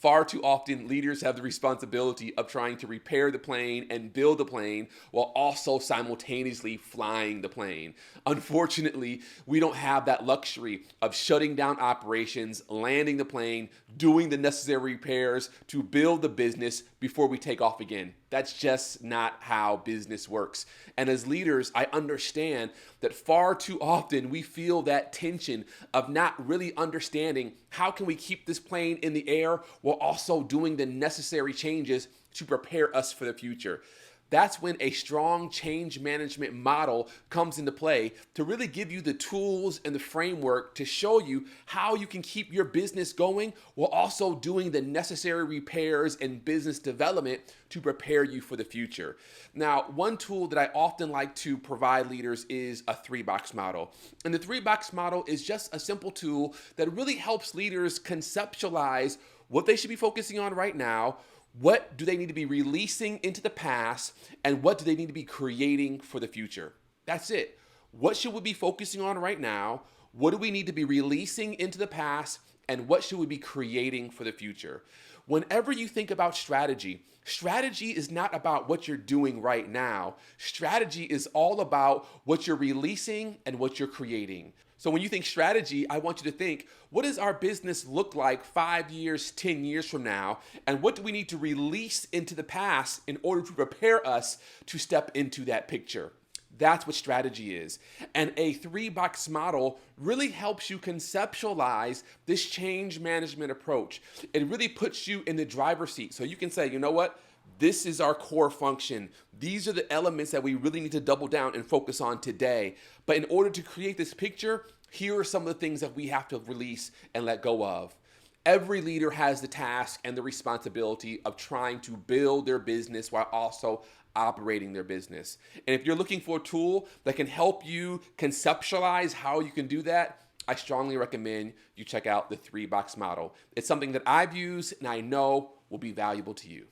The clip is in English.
Far too often, leaders have the responsibility of trying to repair the plane and build the plane while also simultaneously flying the plane. Unfortunately, we don't have that luxury of shutting down operations, landing the plane, doing the necessary repairs to build the business before we take off again. That's just not how business works. And as leaders, I understand that far too often we feel that tension of not really understanding how can we keep this plane in the air while also doing the necessary changes to prepare us for the future. That's when a strong change management model comes into play to really give you the tools and the framework to show you how you can keep your business going while also doing the necessary repairs and business development to prepare you for the future. Now, one tool that I often like to provide leaders is a 3-box model. And the 3-box model is just a simple tool that really helps leaders conceptualize what they should be focusing on right now, what do they need to be releasing into the past, and what do they need to be creating for the future? That's it. What should we be focusing on right now? What do we need to be releasing into the past? And what should we be creating for the future? Whenever you think about strategy, strategy is not about what you're doing right now. Strategy is all about what you're releasing and what you're creating. So when you think strategy, I want you to think, what does our business look like 5 years, 10 years from now? And what do we need to release into the past in order to prepare us to step into that picture? That's what strategy is. And a 3-box model really helps you conceptualize this change management approach. It really puts you in the driver's seat. So you can say, you know what? This is our core function. These are the elements that we really need to double down and focus on today. But in order to create this picture, here are some of the things that we have to release and let go of. Every leader has the task and the responsibility of trying to build their business while also operating their business. And if you're looking for a tool that can help you conceptualize how you can do that, I strongly recommend you check out the 3-box model. It's something that I've used and I know will be valuable to you.